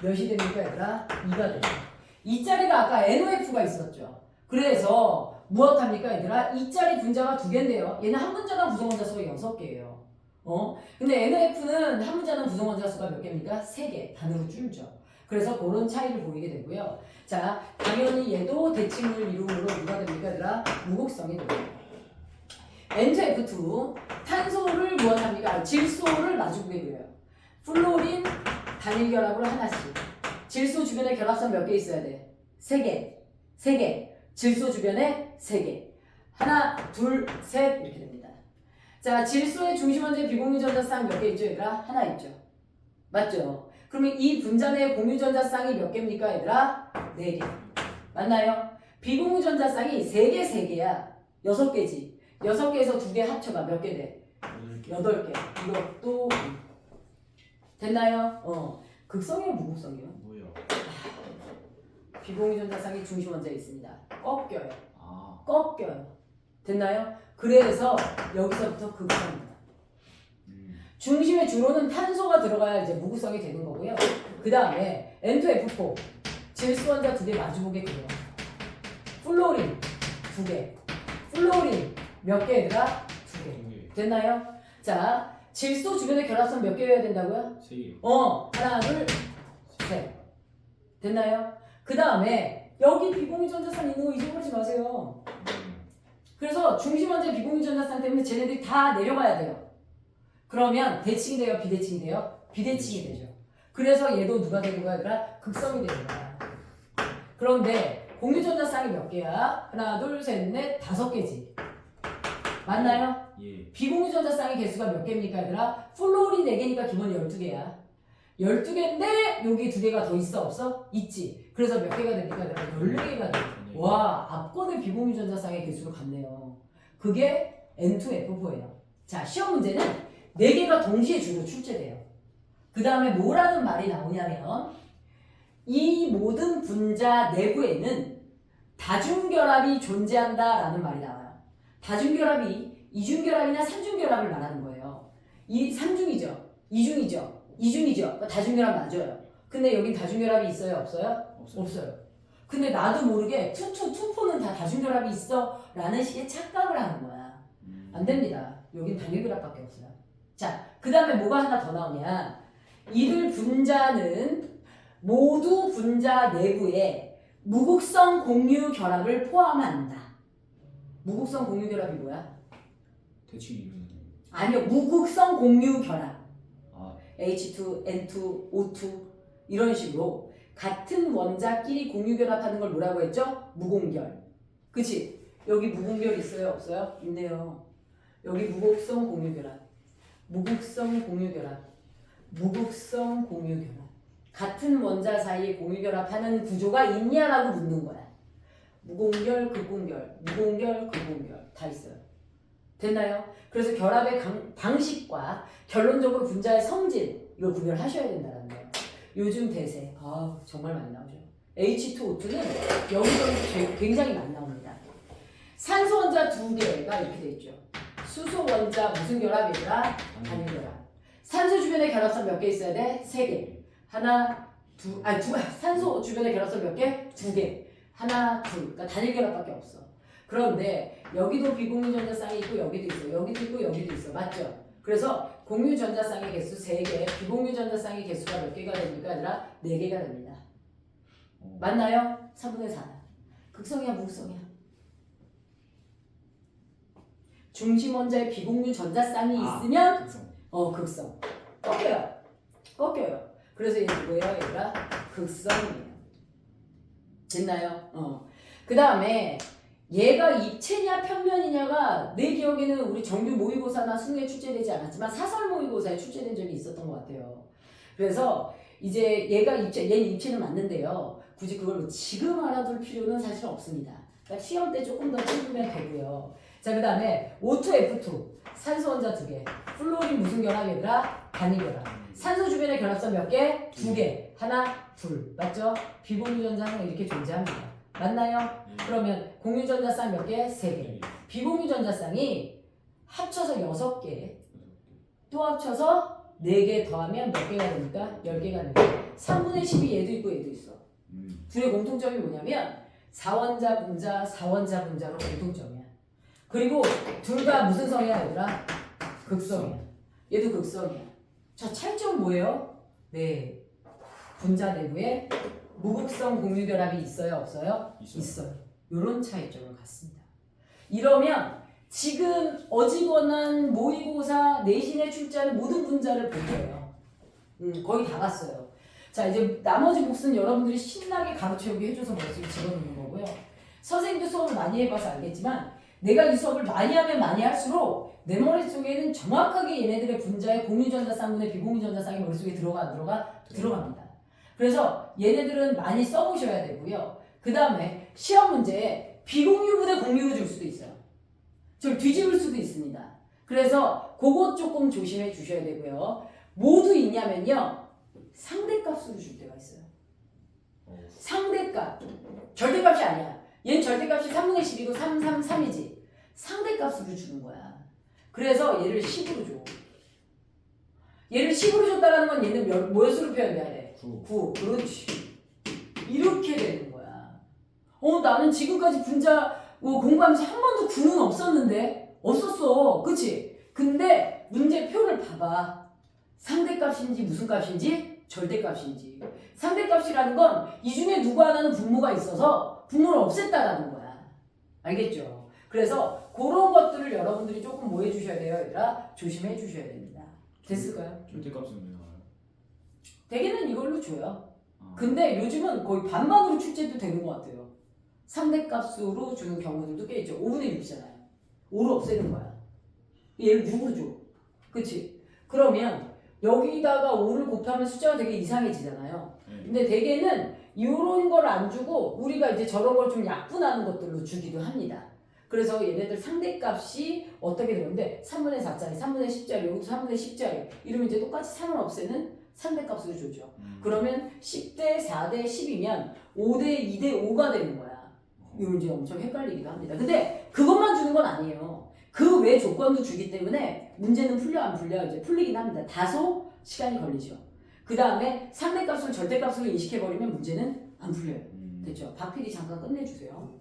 몇이 됩니까 얘들아? 2가 돼요. 이 자리가 아까 NOF가 있었죠. 그래서 무엇합니까 얘들아? 이 자리 분자가 2개인데요. 얘는 한 분자당 구성원자 수가 6개예요. 근데 NOF는 한 분자당 구성원자 수가 몇 개입니까? 3개. 단으로 줄죠. 그래서 그런 차이를 보이게 되고요. 자, 당연히 얘도 대칭을 이루므로 누가 됩니까 얘들아? 무극성이 됩니다. N2F2 탄소를 무엇합니까? 질소를 마주보게 그려요. 플로린 단일 결합으로 하나씩. 질소 주변에 결합선 몇 개 있어야 돼? 3개. 3개. 질소 주변에 3개. 하나, 둘, 셋 이렇게 됩니다. 자, 질소의 중심원소의 비공유전자쌍 몇 개 있죠, 얘들아? 하나 있죠. 맞죠? 그러면 이 분자 내 공유전자쌍이 몇 개입니까, 얘들아? 4개. 맞나요? 비공유전자쌍이 3개, 3개야. 6개지. 6개에서 2개 합쳐봐. 몇 개 돼? 8개. 이것도 됐나요? 극성이요, 무극성이요? 뭐야? 비공유전자쌍이 중심원자에 있습니다. 꺾여요. 아. 꺾여요. 됐나요? 그래서 여기서부터 극성입니다. 중심의 주로는 탄소가 들어가야 이제 무극성이 되는 거고요. 그 다음에 N2F4 질소원자 2개 마주보게 그려요. 플로린 2개. 플로린 몇 개들아? 2개. 됐나요? 자, 질소 주변에 결합선 몇 개여야 된다고요? 3개. 하나, 둘, 셋. 됐나요? 그 다음에 여기 비공유전자쌍 있는 거 잊어버리지 마세요. 그래서 중심원자 비공유전자쌍 때문에 쟤네들이 다 내려가야 돼요. 그러면 대칭이 돼요? 비대칭이 돼요? 비대칭이 되죠. 그래서 얘도 누가 되는 거야? 얘들아? 극성이 되는 거야. 그런데 공유전자쌍이 몇 개야? 하나, 둘, 셋, 넷, 5개지. 맞나요? 예. 비공유전자쌍의 개수가 몇 개입니까, 얘들아? 플로린 4개니까 기본 12개야. 12개인데 여기 2개가 더 있어? 없어? 있지. 그래서 몇 개가 됩니까? 얘들아? 14개가 돼. 와, 앞권의 비공유전자쌍의 개수로 같네요. 그게 N2F4예요. 자, 시험 문제는 4개가 동시에 주로 출제돼요. 그 다음에 뭐라는 말이 나오냐면 이 모든 분자 내부에는 다중결합이 존재한다라는 말이 나와요. 다중결합이 이중결합이나 삼중결합을 말하는 거예요. 이 삼중이죠. 이중이죠. 이중이죠. 다중결합 맞아요. 근데 여긴 다중결합이 있어요? 없어요? 없어요. 근데 나도 모르게 투포는 다 다중결합이 있어 라는 식의 착각을 하는 거야. 안 됩니다. 여긴 단일결합밖에 없어요. 자, 그 다음에 뭐가 하나 더 나오냐. 이들 분자는 모두 분자 내부에 무극성 공유 결합을 포함한다. 무극성 공유 결합이 뭐야? 대칭 이루는. 아니요, 무극성 공유 결합. 아. H2, N2, O2 이런 식으로 같은 원자끼리 공유 결합하는 걸 뭐라고 했죠? 무공결. 그치? 여기 무공결 있어요? 없어요? 있네요. 여기 무극성 공유 결합. 무극성 공유 결합. 무극성 공유 결합. 같은 원자 사이에 공유 결합하는 구조가 있냐라고 묻는 거야. 무공결, 극공결, 무공결, 극공결 다 있어요. 됐나요? 그래서 결합의 방식과 결론적으로 분자의 성질 이걸 구별하셔야 된다는 거예요. 요즘 대세 정말 많이 나오죠. H2O2는 여기저기 굉장히 많이 나옵니다. 산소 원자 2개가 이렇게 돼 있죠. 수소 원자 무슨 결합이더라? 단일 결합. 산소 주변에 결합선 몇 개 있어야 돼? 3개. 하나, 산소 주변에 결합선 몇 개? 2개. 하나, 둘. 그러니까 단일 결합밖에 없어. 그런데 여기도 비공유전자쌍이 있고 여기도 있어. 여기도 있고 여기도 있어. 맞죠? 그래서 공유전자쌍의 개수 3개, 비공유전자쌍의 개수가 몇 개가 됩니까? 얘들아? 4개가 됩니다. 맞나요? 3분의 4. 극성이야, 무극성이야? 중심 원자에 비공유전자쌍이 있으면 극성. 꺾여요. 그래서 얘 누구예요? 얘들아? 극성이에요. 됐나요? 그 다음에 얘가 입체냐 평면이냐가 내 기억에는 우리 정규 모의고사나 수능에 출제되지 않았지만 사설 모의고사에 출제된 적이 있었던 것 같아요. 그래서 이제 얘는 입체는 맞는데요. 굳이 그걸 뭐 지금 알아둘 필요는 사실 없습니다. 그러니까 시험 때 조금 더 찍으면 되고요. 자, 그 다음에 O2F2 산소 원자 2개. 플로린 무슨 결합이더라? 단일 결합. 산소 주변에 결합선 몇 개? 2개. 하나, 둘. 맞죠? 비공유전자는 이렇게 존재합니다. 맞나요? 그러면 공유전자쌍 몇 개? 3개. 비공유전자쌍이 합쳐서 6개. 또 합쳐서 4개 더하면 몇 개가 됩니까? 10개가 됩니다. 3분의 10이 얘도 있고 얘도 있어. 둘의 공통점이 뭐냐면 4원자 분자, 4원자 분자로 공통점이야. 그리고 둘 다 무슨 성이야, 얘들아? 극성이야. 얘도 극성이야. 자, 차이점은 뭐예요? 네. 분자 내부에 무극성 공유결합이 있어요? 없어요? 있어요. 이런 차이점을 갖습니다. 이러면 지금 어지간한 모의고사 내신에 출제하는 모든 분자를 본 거예요. 거의 다 갔어요. 자, 이제 나머지 몫은 여러분들이 신나게 가르쳐오게 해줘서 머릿속에 집어넣는 거고요. 선생님도 수업을 많이 해봐서 알겠지만 내가 이 수업을 많이 하면 많이 할수록 내 머릿속에는 정확하게 얘네들의 분자의 공유전자 쌍분의 비공유전자 쌍이 머릿속에 들어갑니다. 그래서 얘네들은 많이 써보셔야 되고요. 그 다음에 시험 문제에 비공유분의 공유로 줄 수도 있어요. 좀 뒤집을 수도 있습니다. 그래서 그것 조금 조심해 주셔야 되고요. 모두 있냐면요. 상대값으로 줄 때가 있어요. 상대값. 절대값이 아니야. 얘는 절대값이 3분의 10이고 3이지. 상대값으로 주는 거야. 그래서 얘를 10으로 줘. 얘를 10으로 줬다는 건 얘는 몇으로 표현돼야 돼? 9. 그렇지. 이렇게 되는 거야. 나는 지금까지 분자 공부하면서 한 번도 9는 없었는데? 없었어. 그치? 근데 문제표를 봐봐. 상대값인지 무슨 값인지 절대값인지. 상대값이라는 건 이 중에 누구 하나는 분모가 있어서 분모를 없앴다라는 거야. 알겠죠? 그래서 그런 것들을 여러분들이 조금 뭐 해주셔야 돼요, 얘들아? 조심해 주셔야 됩니다. 됐을까요? 절대값은 왜 나와요? 대개는 이걸로 줘요. 근데 요즘은 거의 반반으로 출제도 되는 것 같아요. 상대값으로 주는 경우들도 꽤 있죠. 5분의 6이잖아요. 5를 없애는 거야. 얘를 6으로 줘. 그치? 그러면 여기다가 5를 곱하면 숫자가 되게 이상해지잖아요. 근데 대개는 이런 걸 안 주고 우리가 이제 저런 걸 좀 약분하는 것들로 주기도 합니다. 그래서 얘네들 상대값이 어떻게 되는데 3분의 4짜리, 3분의 10짜리, 여기도 3분의 10짜리 이러면 이제 똑같이 3을 없애는 상대값으로 주죠. 그러면 10대 4대 10이면 5대 2대 5가 되는 거야. 이건 이제 엄청 헷갈리기도 합니다. 근데 그것만 주는 건 아니에요. 그 외 조건도 주기 때문에 문제는 풀려 안 풀려 이제 풀리긴 합니다. 다소 시간이 걸리죠. 그 다음에 상대값을 절대값으로 인식해버리면 문제는 안 풀려요. 됐죠? 박 PD 잠깐 끝내주세요.